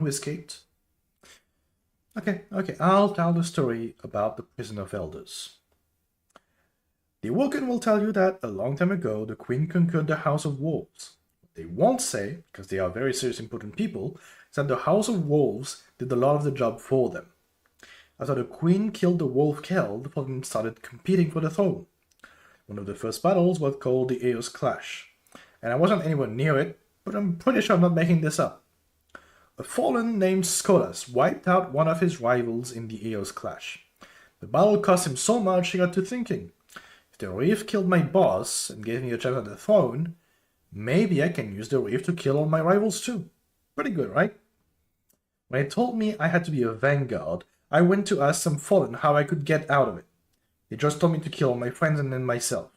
who escaped? Okay, I'll tell the story about the prison of elders. The Awoken will tell you that a long time ago the Queen conquered the House of Wolves. What they won't say, because they are very serious important people, is that the House of Wolves did a lot of the job for them. After the Queen killed the Wolf Kell, the Falcon started competing for the throne. One of the first battles was called the Eos Clash, and I wasn't anywhere near it, but I'm pretty sure I'm not making this up. A fallen named Skolas wiped out one of his rivals in the Eos Clash. The battle cost him so much he got to thinking, if the Reef killed my boss and gave me a chance at the throne, maybe I can use the Reef to kill all my rivals too. Pretty good, right? When it told me I had to be a vanguard, I went to ask some fallen how I could get out of it. They just told me to kill all my friends and then myself.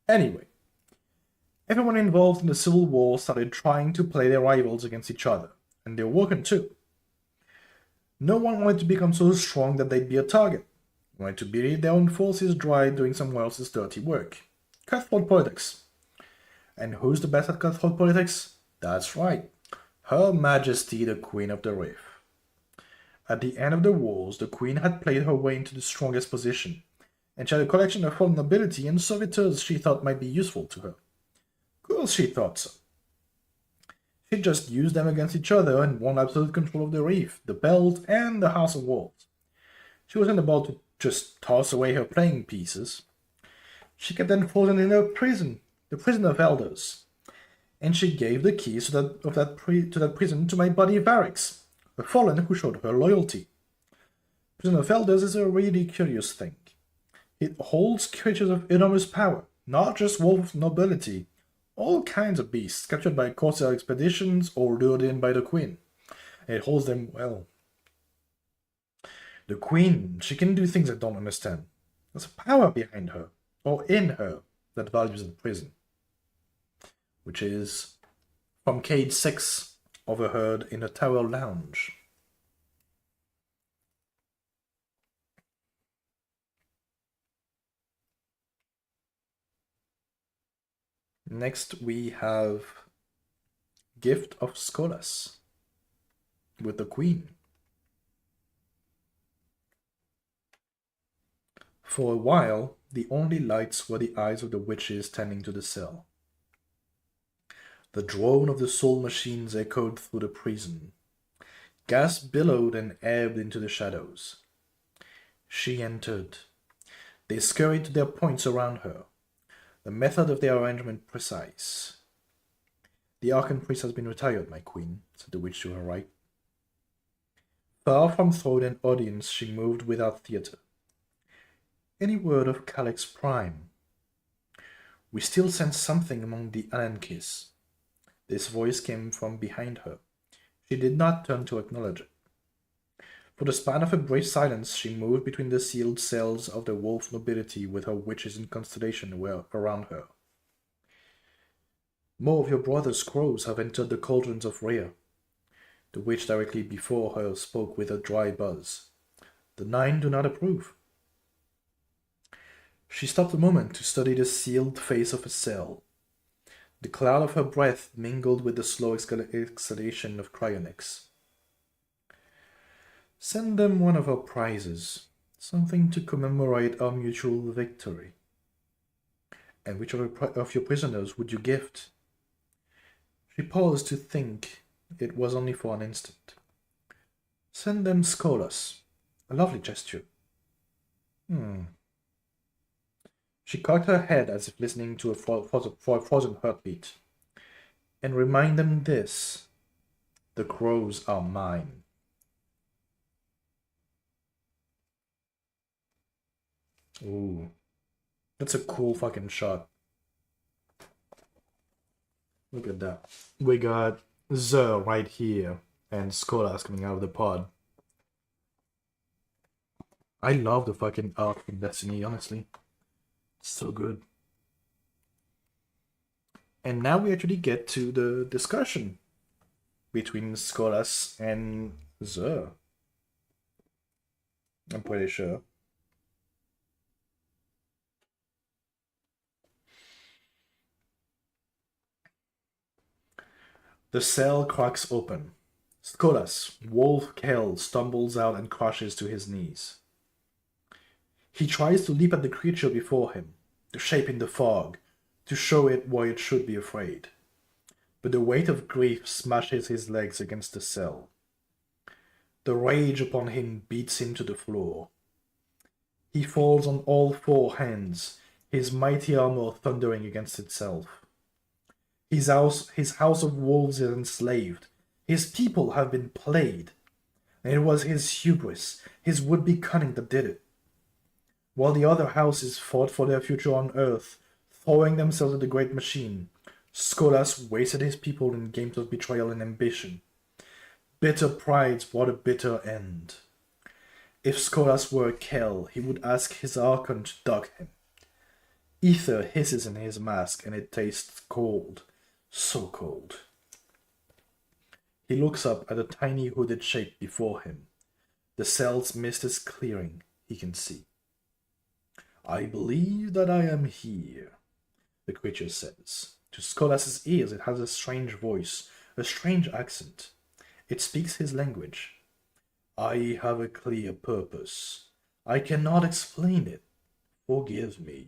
Anyway, everyone involved in the Civil War started trying to play their rivals against each other, and they were working too. No one wanted to become so strong that they'd be a target. They wanted to bleed their own forces dry doing someone else's dirty work. Cutthroat politics. And who's the best at cutthroat politics? That's right, Her Majesty the Queen of the Reef. At the end of the wars, the Queen had played her way into the strongest position, and she had a collection of foreign nobility and servitors she thought might be useful to her. Of course she thought so. She just used them against each other and won absolute control of the Reef, the Belt, and the House of Wolves. She wasn't about to just toss away her playing pieces. She kept them frozen in her prison, the prison of elders. And she gave the keys to that prison to my buddy Varix, a fallen who showed her loyalty. Prison of Elders is a really curious thing. It holds creatures of enormous power, not just wolf nobility, all kinds of beasts captured by corsair expeditions or lured in by the Queen. And it holds them well. The Queen, she can do things I don't understand. There's a power behind her, or in her, that values the prison. Which is from Cade 6, overheard in a tower lounge. Next we have Gift of Skolas with the Queen. For a while, the only lights were the eyes of the witches tending to the cell. The drone of the soul machines echoed through the prison. Gas billowed and ebbed into the shadows. She entered. They scurried to their points around her, the method of their arrangement precise. The Archon-priest has been retired, my queen, said the witch to her right. Far from throne and audience, she moved without theatre. Any word of Calyx Prime? We still sense something among the Anankis. This voice came from behind her. She did not turn to acknowledge it. For the span of a brief silence, she moved between the sealed cells of the wolf nobility with her witches in constellation around her. More of your brother's crows have entered the cauldrons of Rhea. The witch directly before her spoke with a dry buzz. The Nine do not approve. She stopped a moment to study the sealed face of a cell. The cloud of her breath mingled with the slow exhalation of cryonics. Send them one of our prizes, something to commemorate our mutual victory. And which of your prisoners would you gift? She paused to think. It was only for an instant. Send them Skolas. A lovely gesture. She cocked her head as if listening to a frozen heartbeat. And remind them this. The crows are mine. Ooh. That's a cool fucking shot. Look at that. We got Zer right here and Skolas coming out of the pod. I love the fucking art from Destiny, honestly. So good. And now we actually get to the discussion between Skolas and Zer. I'm pretty sure. The cell cracks open. Skolas, Wolf Kell, stumbles out and crashes to his knees. He tries to leap at the creature before him, the shape in the fog, to show it why it should be afraid. But the weight of grief smashes his legs against the cell. The rage upon him beats him to the floor. He falls on all four hands, his mighty armor thundering against itself. His house of wolves is enslaved. His people have been played. And it was his hubris, his would-be cunning that did it. While the other houses fought for their future on Earth, throwing themselves at the great machine, Skolas wasted his people in games of betrayal and ambition. Bitter prides brought a bitter end. If Skolas were a Kell, he would ask his Archon to dog him. Ether hisses in his mask, and it tastes cold. So cold. He looks up at a tiny hooded shape before him. The cell's mist is clearing. He can see. I believe that I am here, the creature says. To Skolas's ears it has a strange voice, a strange accent. It speaks his language. I have a clear purpose. I cannot explain it. Forgive me.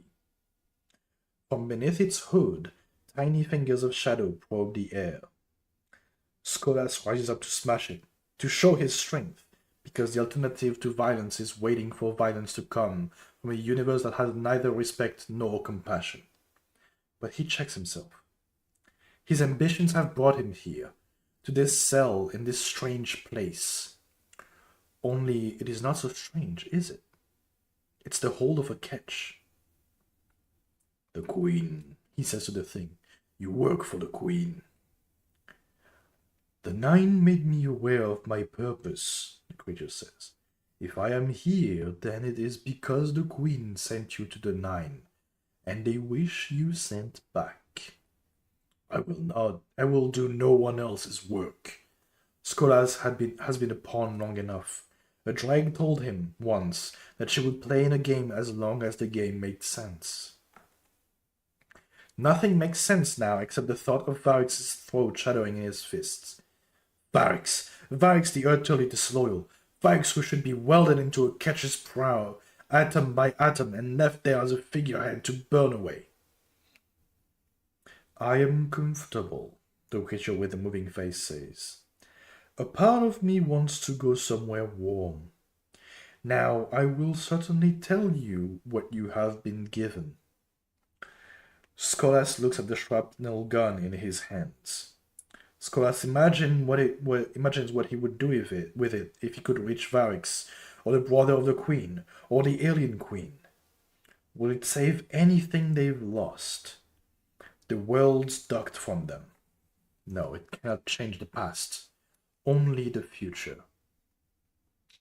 From beneath its hood, tiny fingers of shadow probe the air. Skolas rises up to smash it, to show his strength, because the alternative to violence is waiting for violence to come from a universe that has neither respect nor compassion. But he checks himself. His ambitions have brought him here, to this cell in this strange place. Only it is not so strange, is it? It's the hold of a catch. The Queen, he says to the thing. You work for the Queen. The Nine made me aware of my purpose, the creature says. If I am here, then it is because the Queen sent you to the Nine, and they wish you sent back. I will do no one else's work. Skolas has been a pawn long enough. A drag told him once that she would play in a game as long as the game made sense. Nothing makes sense now except the thought of Varrix's throat shadowing in his fists. Varrix the utterly disloyal, Varrix who should be welded into a catcher's prow, atom by atom, and left there as a figurehead to burn away. I am comfortable, the creature with the moving face says. A part of me wants to go somewhere warm. Now, I will certainly tell you what you have been given. Skolas looks at the shrapnel gun in his hands. Skolas imagines what he would do with it if he could reach Varrix, or the brother of the Queen, or the alien Queen. Will it save anything they've lost? The world's ducked from them. No, it cannot change the past. Only the future.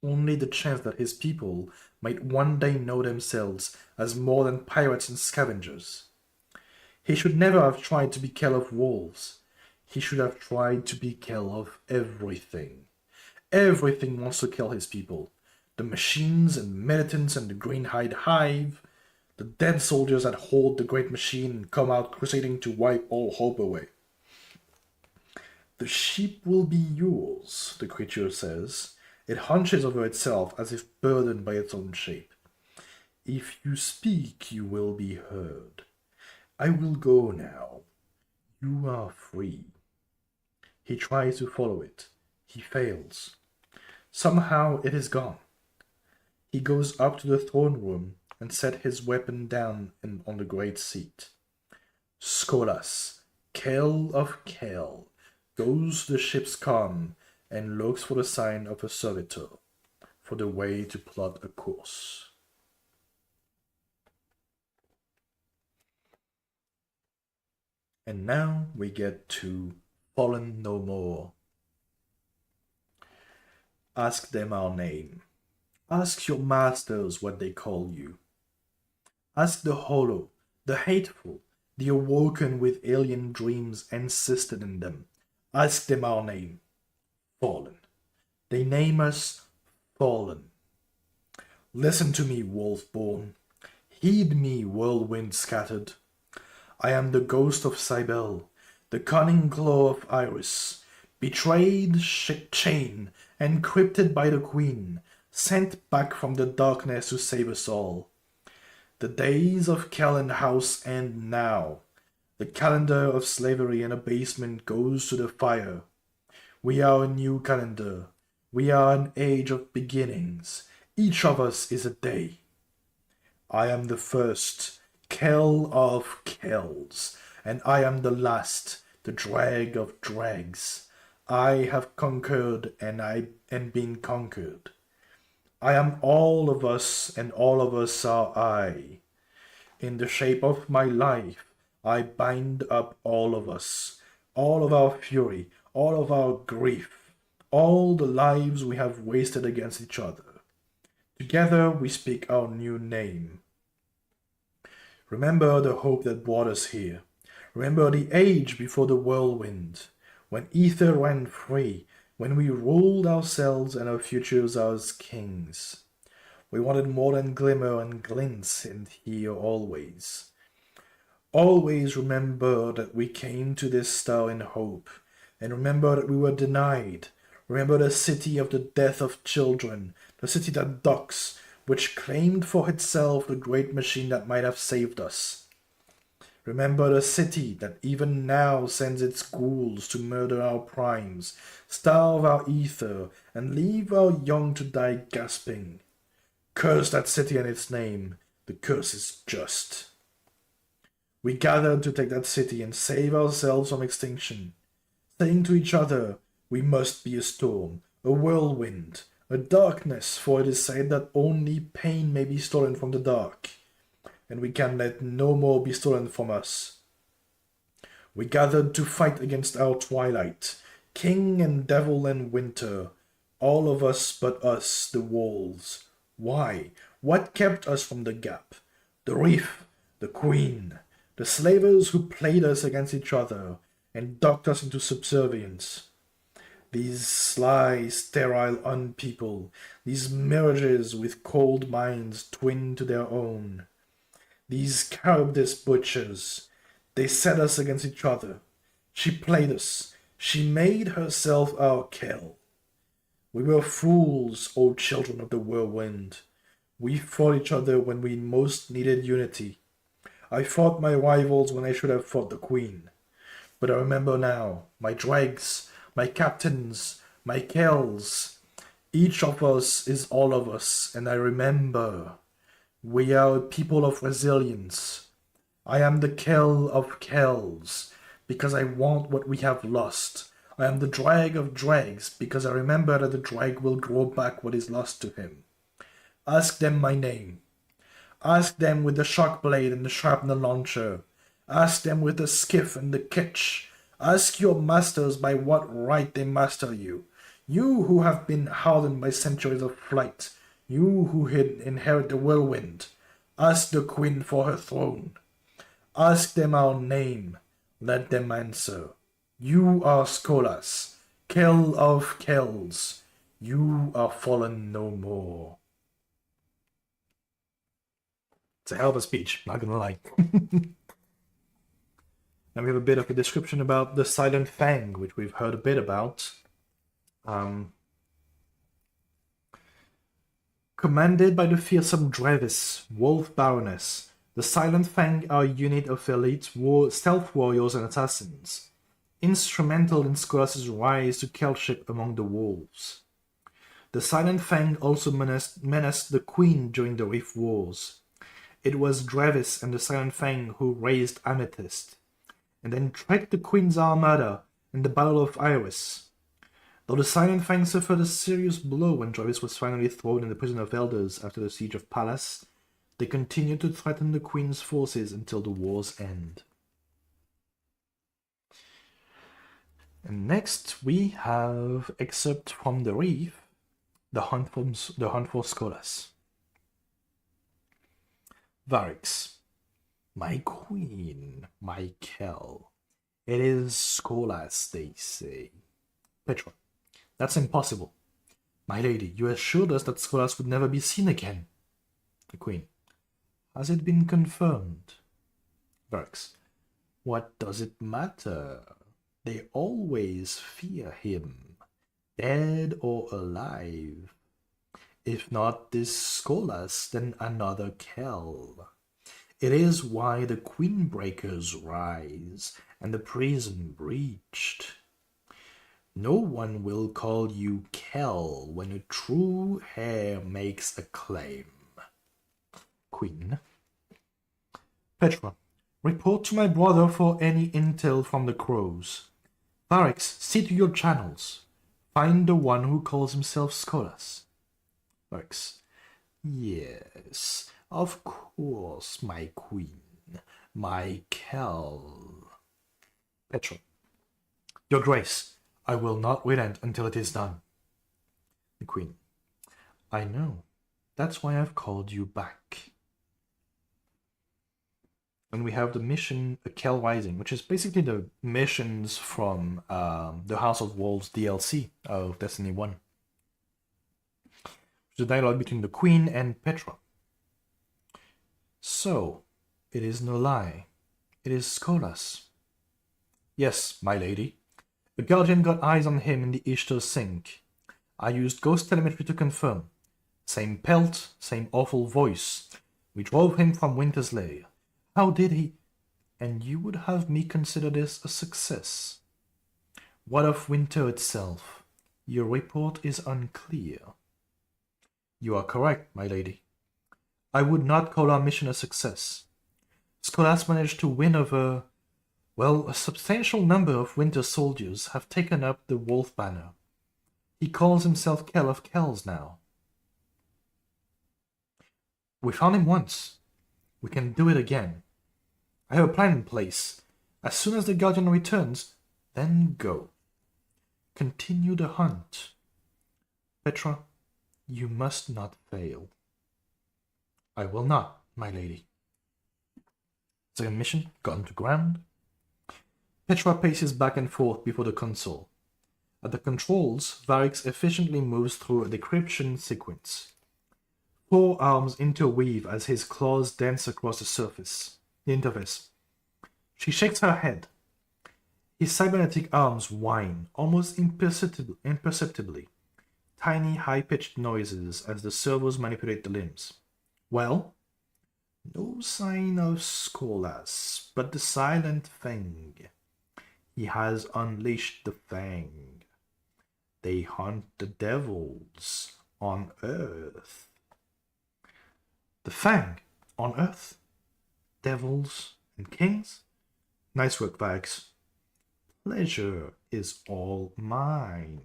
Only the chance that his people might one day know themselves as more than pirates and scavengers. He should never have tried to be Kell of wolves. He should have tried to be Kell of everything. Everything wants to kill his people. The machines and militants and the Greenhide Hive, the dead soldiers that hold the great machine and come out crusading to wipe all hope away. The sheep will be yours, the creature says. It hunches over itself as if burdened by its own shape. If you speak, you will be heard. I will go now. You are free. He tries to follow it. He fails. Somehow it is gone. He goes up to the throne room and set his weapon down on the great seat. Skolas, Kell of Kell, goes to the ship's con and looks for the sign of a servitor, for the way to plot a course. And now we get to Fallen No More. Ask them our name. Ask your masters what they call you. Ask the hollow, the hateful, the awoken with alien dreams encysted in them. Ask them our name. Fallen. They name us Fallen. Listen to me, wolf-born. Heed me, whirlwind scattered. I am the ghost of Cybele, the cunning claw of Iris, betrayed, chained, encrypted by the Queen, sent back from the darkness to save us all. The days of Kellan House end now. The calendar of slavery and abasement goes to the fire. We are a new calendar. We are an age of beginnings. Each of us is a day. I am the first, Kell of Kells, and I am the last, the drag of drags. I have conquered and been conquered. I am all of us, and all of us are I. In the shape of my life, I bind up all of us, all of our fury, all of our grief, all the lives we have wasted against each other. Together we speak our new name. Remember the hope that brought us here. Remember the age before the whirlwind, when ether ran free, when we ruled ourselves and our futures as kings. We wanted more than glimmer and glints in here always. Always remember that we came to this star in hope, and remember that we were denied. Remember the city of the death of children, the city that ducks, which claimed for itself the great machine that might have saved us. Remember the city that even now sends its ghouls to murder our primes, starve our ether, and leave our young to die gasping. Curse that city and its name. The curse is just. We gathered to take that city and save ourselves from extinction, saying to each other, we must be a storm, a whirlwind, a darkness, for it is said that only pain may be stolen from the dark, and we can let no more be stolen from us. We gathered to fight against our twilight, king and devil and winter, all of us but us, the wolves. Why? What kept us from the gap? The reef, the queen, the slavers who played us against each other and docked us into subservience. These sly, sterile unpeople, these mirages with cold minds twinned to their own. These Charybdis butchers, they set us against each other. She played us. She made herself our Kell. We were fools, O children of the whirlwind. We fought each other when we most needed unity. I fought my rivals when I should have fought the Queen. But I remember now, my dregs, my captains, my Kells. Each of us is all of us, and I remember. We are a people of resilience. I am the Kell of Kells, because I want what we have lost. I am the drag of dregs, because I remember that the drag will grow back what is lost to him. Ask them my name. Ask them with the shock blade and the shrapnel launcher. Ask them with the skiff and the kitch. Ask your masters by what right they master you. You who have been hardened by centuries of flight. You who inherit the whirlwind. Ask the queen for her throne. Ask them our name. Let them answer. You are Skolas, Kell of Kells. You are fallen no more. It's a hell of a speech, not gonna lie. Now we have a bit of a description about the Silent Fang, which we've heard a bit about. Commanded by the fearsome Drevis, Wolf Baroness, the Silent Fang are a unit of elite stealth warriors and assassins, instrumental in Skolas' rise to Kellship among the wolves. The Silent Fang also menaced the Queen during the Reef Wars. It was Drevis and the Silent Fang who raised Amethyst, and then tracked the Queen's armada in the Battle of Iris. Though the Silent Fang suffered a serious blow when Drevis was finally thrown in the prison of elders after the siege of Pallas, they continued to threaten the Queen's forces until the war's end. And next we have excerpt from the Reef, the hunt for Skolas. Varix. My queen, my Kell. It is Skolas, they say. Petra. That's impossible. My lady, you assured us that Skolas would never be seen again. The Queen. Has it been confirmed? Varix. What does it matter? They always fear him, dead or alive. If not this Skolas, then another Kell. It is why the Queen Breakers rise and the prison breached. No one will call you Kell when a true heir makes a claim. Queen. Petra, report to my brother for any intel from the crows. Varix, see to your channels. Find the one who calls himself Skolas. Varix. Yes, of course, my queen. My Kell. Petra. Your Grace, I will not relent until it is done. The Queen. I know. That's why I've called you back. And we have the mission Kell Rising, which is basically the missions from the House of Wolves DLC of Destiny 1. The dialogue between the Queen and Petra. So, it is no lie. It is Skolas. Yes, my lady. The Guardian got eyes on him in the Ishtar sink. I used ghost telemetry to confirm. Same pelt, same awful voice. We drove him from Winter's Lair. How did he? And you would have me consider this a success. What of Winter itself? Your report is unclear. You are correct, my lady. I would not call our mission a success. Skolas managed to win over, well, a substantial number of Winter soldiers have taken up the Wolf banner. He calls himself Kell of Kells now. We found him once. We can do it again. I have a plan in place. As soon as the Guardian returns, then go. Continue the hunt. Petra, you must not fail. I will not, my lady. Second mission, gun to ground. Petra paces back and forth before the console. At the controls, Varix efficiently moves through a decryption sequence. 4 arms interweave as his claws dance across the interface. She shakes her head. His cybernetic arms whine, almost imperceptibly. Tiny, high-pitched noises as the servos manipulate the limbs. Well? No sign of Skolas, but the silent Fang. He has unleashed the Fang. They hunt the devils on Earth. The Fang on Earth? Devils and kings? Nice work, Vax. Pleasure is all mine.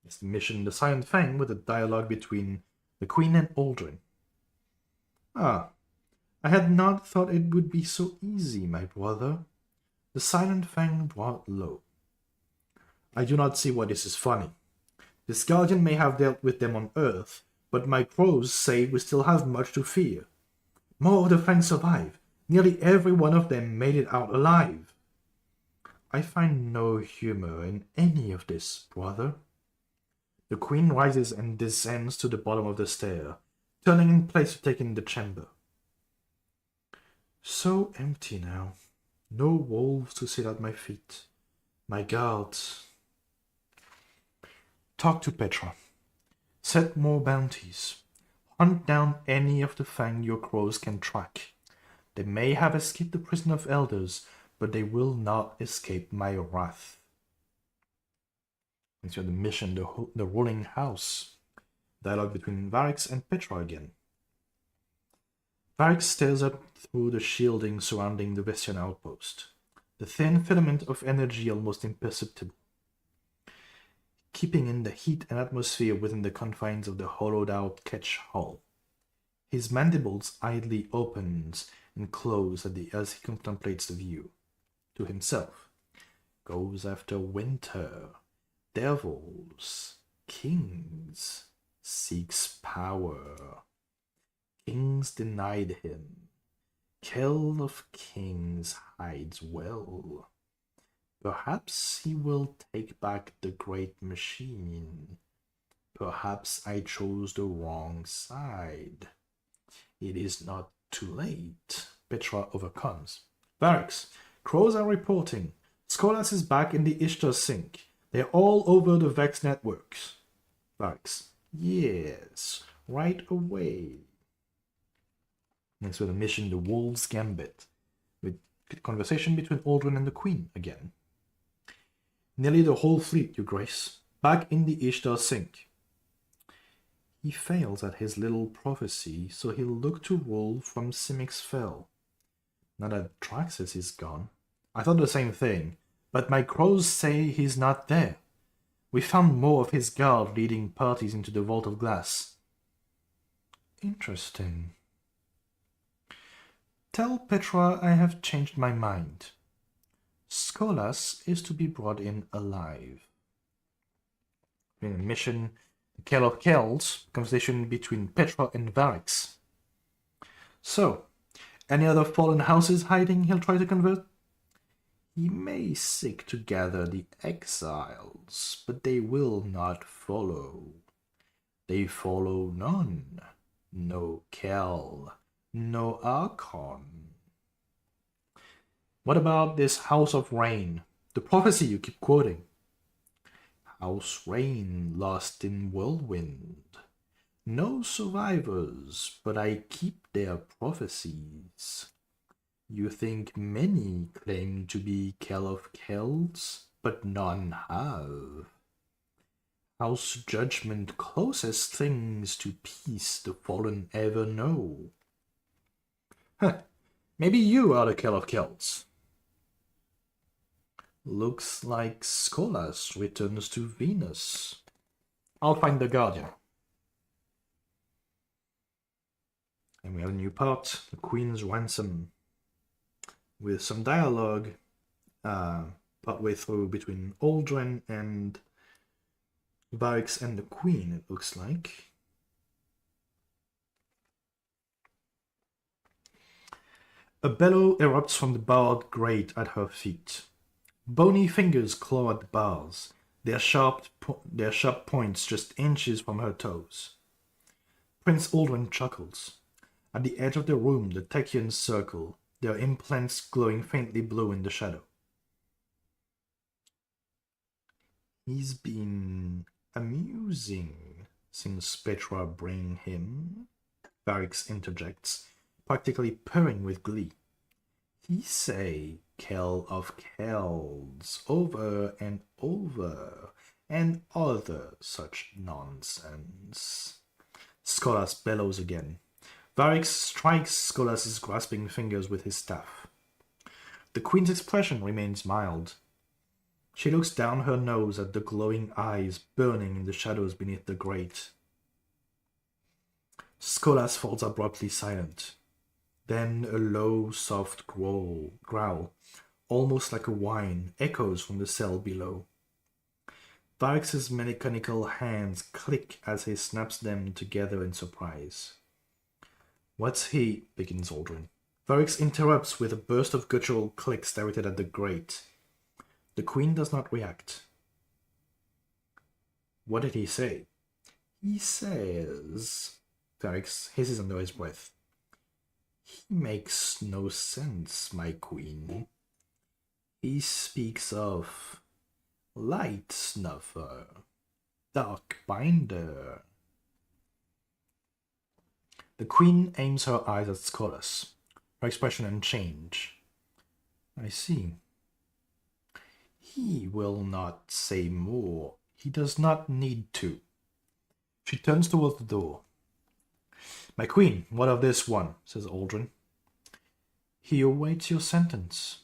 It's the mission The Silent Fang with a dialogue between the Queen and Aldrin. Ah, I had not thought it would be so easy, my brother. The Silent Fang brought low. I do not see why this is funny. This Guardian may have dealt with them on Earth, but my crows say we still have much to fear. More of the Fang survive. Nearly every one of them made it out alive. I find no humor in any of this, brother. The Queen rises and descends to the bottom of the stair, turning in place to take in the chamber. So empty now. No wolves to sit at my feet. My guards. Talk to Petra. Set more bounties. Hunt down any of the Fang your crows can track. They may have escaped the prison of elders, but they will not escape my wrath. It's the mission, the ruling house. Dialogue between Varix and Petra again. Varix stares up through the shielding surrounding the Vestian outpost. The thin filament of energy almost imperceptible, keeping in the heat and atmosphere within the confines of the hollowed-out Ketch hull. His mandibles idly opens and close as he contemplates the view. To himself, goes after winter, devils, kings, seeks power. Kings denied him. Kell of Kings hides well. Perhaps he will take back the great machine. Perhaps I chose the wrong side. It is not too late. Petra overcomes. Varix, Crows are reporting. Skolas is back in the Ishtar sink. They're all over the Vex networks. Vex. Yes, right away. Next with a mission, the Wolves Gambit. With conversation between Aldrin and the Queen again. Nearly the whole fleet, Your Grace. Back in the Ishtar sink. He fails at his little prophecy, so he'll look to rule from Simic's Fell. Now that Traxxas is gone. I thought the same thing, but my crows say he's not there. We found more of his guard leading parties into the Vault of Glass. Interesting. Tell Petra I have changed my mind. Skolas is to be brought in alive. In a mission, Kell of Kells, conversation between Petra and Varix. So, any other fallen houses hiding he'll try to convert? He may seek to gather the exiles, but they will not follow. They follow none. No Kell, no Archon. What about this House of Rain? The prophecy you keep quoting. House Rain lost in Whirlwind. No survivors, but I keep their prophecies. You think many claim to be Kell of Kells, but none have. House Judgment closest things to peace the fallen ever know. Maybe you are the Kell of Kells. Looks like Skolas returns to Venus. I'll find the Guardian. And we have a new part, the Queen's Ransom. With some dialogue partway through between Aldrin and Varix and the Queen, it looks like. A bellow erupts from the barred grate at her feet. Bony fingers claw at the bars, their sharp points just inches from her toes. Prince Aldrin chuckles. At the edge of the room, the Techians circle, their implants glowing faintly blue in the shadow. He's been amusing since Petra bring him, Varix interjects, practically purring with glee. He say Kell of Kells over and over, and other such nonsense. Skolas bellows again. Varix strikes Skolas' grasping fingers with his staff. The Queen's expression remains mild. She looks down her nose at the glowing eyes burning in the shadows beneath the grate. Skolas falls abruptly silent. Then a low, soft growl, almost like a whine, echoes from the cell below. Varix's mechanical hands click as he snaps them together in surprise. What's he? Begins Aldrin. Varix interrupts with a burst of guttural clicks directed at the grate. The Queen does not react. What did he say? He says... Varix hisses under his breath. He makes no sense, my Queen. He speaks of light snuffer, dark binder. The Queen aims her eyes at Skolas, her expression unchanged. I see. He will not say more. He does not need to. She turns towards the door. My Queen, what of this one? Says Aldrin. He awaits your sentence.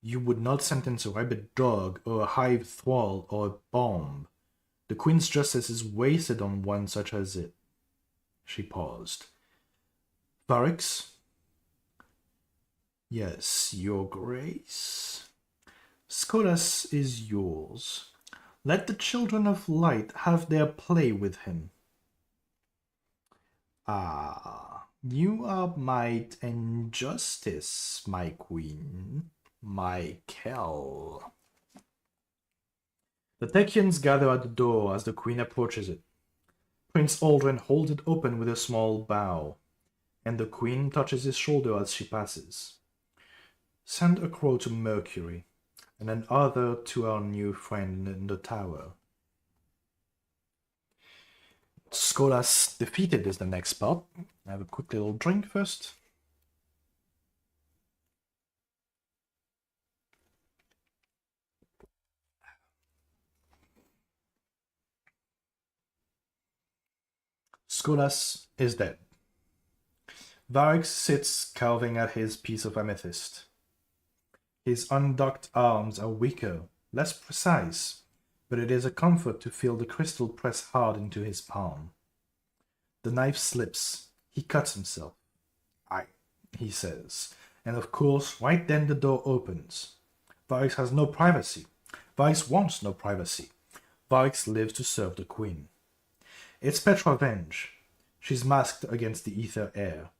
You would not sentence a rabid dog, or a hive thrall, or a bomb. The Queen's justice is wasted on one such as it. She paused. Varix? Yes, your grace. Skolas is yours. Let the children of light have their play with him. Ah, you are might and justice, my Queen, my Kell. The Techians gather at the door as the Queen approaches it. Prince Aldrin holds it open with a small bow, and the Queen touches his shoulder as she passes. Send a crow to Mercury, and another to our new friend in the tower. Skolas defeated is the next part. I have a quick little drink first. Skolas is dead. Varix sits carving at his piece of amethyst. His undocked arms are weaker, less precise, but it is a comfort to feel the crystal press hard into his palm. The knife slips. He cuts himself. "I," he says, and of course, right then the door opens. Varix has no privacy. Varix wants no privacy. Varix lives to serve the queen. It's Petra Venge. She's masked against the ether air.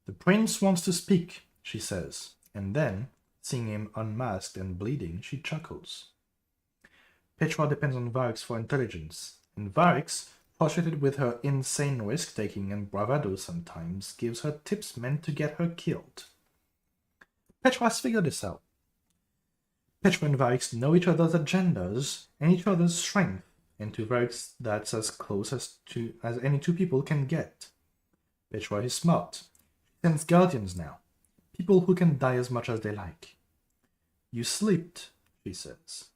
"The prince wants to speak," she says, and then, seeing him unmasked and bleeding, she chuckles. Petra depends on Varix for intelligence, and Varix, frustrated with her insane risk-taking and bravado sometimes, gives her tips meant to get her killed. Petra has figured this out. Petra and Varix know each other's agendas and each other's strength, and to Varix that's as close as any two people can get. Petra is smart. She sends guardians now, people who can die as much as they like. "You slept," she says.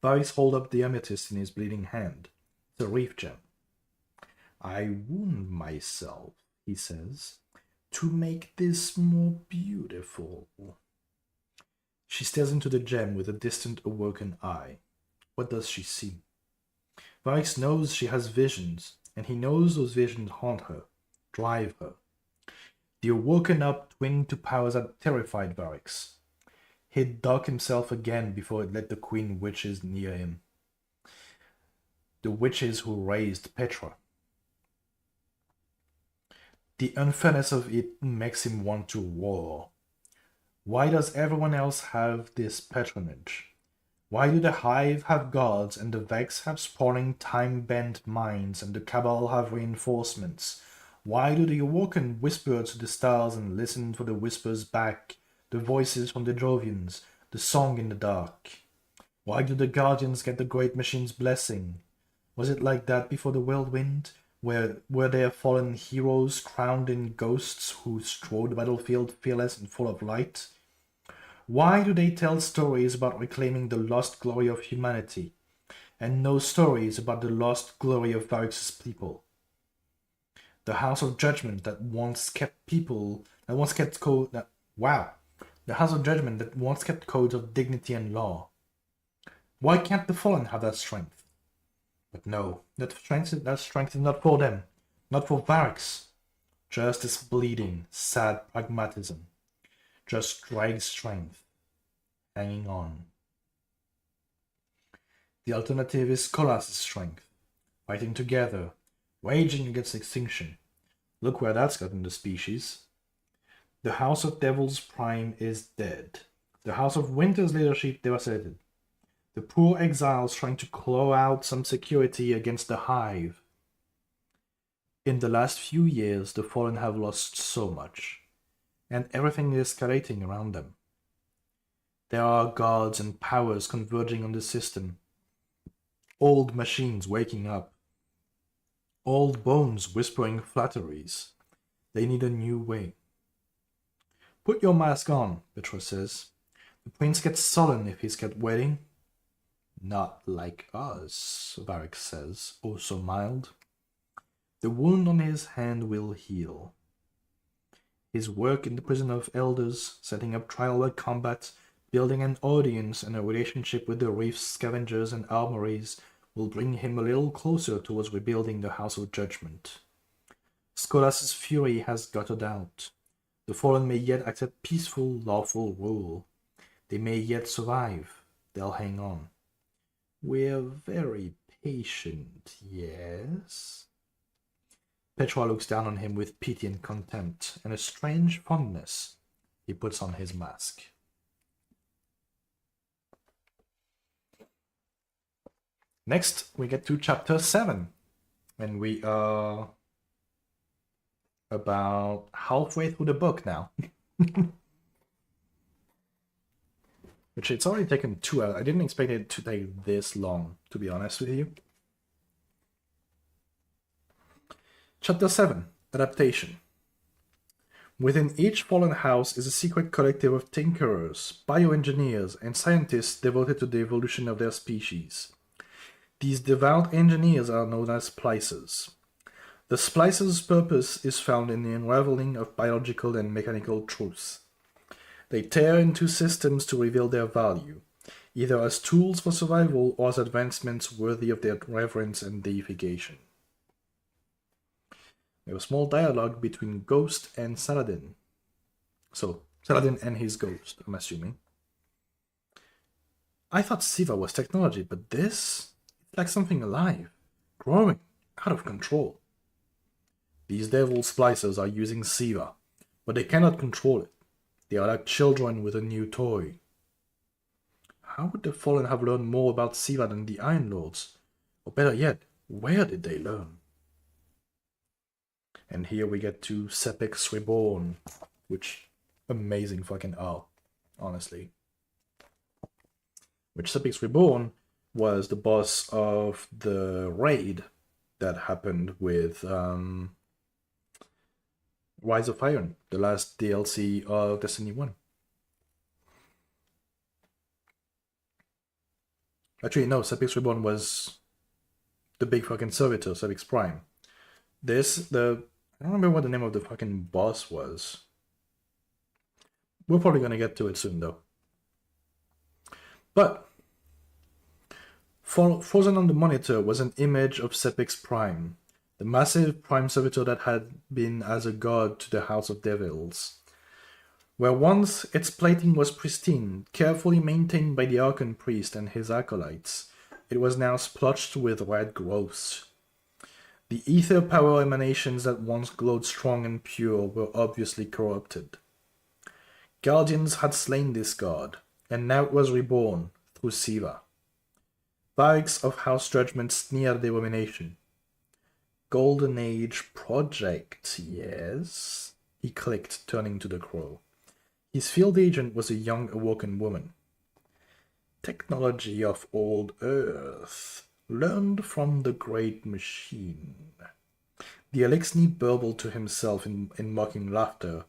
Varix holds up the amethyst in his bleeding hand. It's a reef gem. "I wound myself," he says, "to make this more beautiful." She stares into the gem with a distant, awoken eye. What does she see? Varix knows she has visions, and he knows those visions haunt her, drive her. The awoken up twin to powers that terrified Varix. He'd duck himself again before it let the queen witches near him. The witches who raised Petra. The unfairness of it makes him want to roar. Why does everyone else have this patronage? Why do the Hive have gods, and the Vex have sprawling time-bent minds, and the Cabal have reinforcements? Why do the Awoken whisper to the stars and listen for the whispers back, the voices from the Jovians, the song in the dark? Why do the Guardians get the Great Machine's blessing? Was it like that before the Whirlwind? Were there fallen heroes crowned in ghosts who strode the battlefield fearless and full of light? Why do they tell stories about reclaiming the lost glory of humanity, and no stories about the lost glory of Varix's people? The House of Judgment that once kept the House of Judgment that once kept codes of dignity and law. Why can't the Fallen have that strength? But no, that strength is not for them, not for Varix. Just this bleeding, sad pragmatism. Just Drake's strength, hanging on. The alternative is Skolas' strength, fighting together, raging against extinction. Look where that's gotten the species. The House of Devil's Prime is dead. The House of Winter's leadership devastated. The poor exiles trying to claw out some security against the Hive. In the last few years, the Fallen have lost so much, and everything is escalating around them. There are gods and powers converging on the system. Old machines waking up. Old bones whispering flatteries. They need a new way. "Put your mask on," Petra says. "The prince gets sullen if he's kept waiting." "Not like us," Varix says, oh so mild. The wound on his hand will heal. His work in the Prison of Elders, setting up trial by combat, building an audience and a relationship with the reef's scavengers and armories will bring him a little closer towards rebuilding the House of Judgment. Skolas' fury has gutted out. The Fallen may yet accept peaceful, lawful rule. They may yet survive. They'll hang on. We're very patient, yes? Petra looks down on him with pity and contempt, and a strange fondness. He puts on his mask. Next, we get to chapter 7, and we are about halfway through the book now. Which it's already taken 2 hours. I didn't expect it to take this long, to be honest with you. Chapter 7, Adaptation. Within each fallen house is a secret collective of tinkerers, bioengineers, and scientists devoted to the evolution of their species. These devout engineers are known as splicers. The splicers' purpose is found in the unraveling of biological and mechanical truths. They tear into systems to reveal their value, either as tools for survival or as advancements worthy of their reverence and deification. We have a small dialogue between Ghost and Saladin. So, Saladin and his ghost, I'm assuming. I thought Siva was technology, but this? It's like something alive, growing, out of control. These devil splicers are using Siva, but they cannot control it. They are like children with a new toy. How would the Fallen have learned more about Siva than the Iron Lords? Or better yet, where did they learn? And here we get to Sepix Reborn, which amazing fucking art, honestly. Which Sepix Reborn was the boss of the raid that happened with Rise of Iron, the last DLC of Destiny 1. Actually, no, Sepix Reborn was the big fucking servitor, Sepix Prime. I don't remember what the name of the fucking boss was. We're probably gonna get to it soon, though. But frozen on the monitor was an image of Sepix Prime, the massive prime servitor that had been as a god to the House of Devils. Where once its plating was pristine, carefully maintained by the Archon Priest and his acolytes, it was now splotched with red growths. The ether power emanations that once glowed strong and pure were obviously corrupted. Guardians had slain this god, and now it was reborn through Siva. Barracks of House Judgment sneered the abomination. Golden Age project, yes? He clicked, turning to the crow. His field agent was a young awoken woman. Technology of old Earth, learned from the great machine. The Alexni burbled to himself in mocking laughter,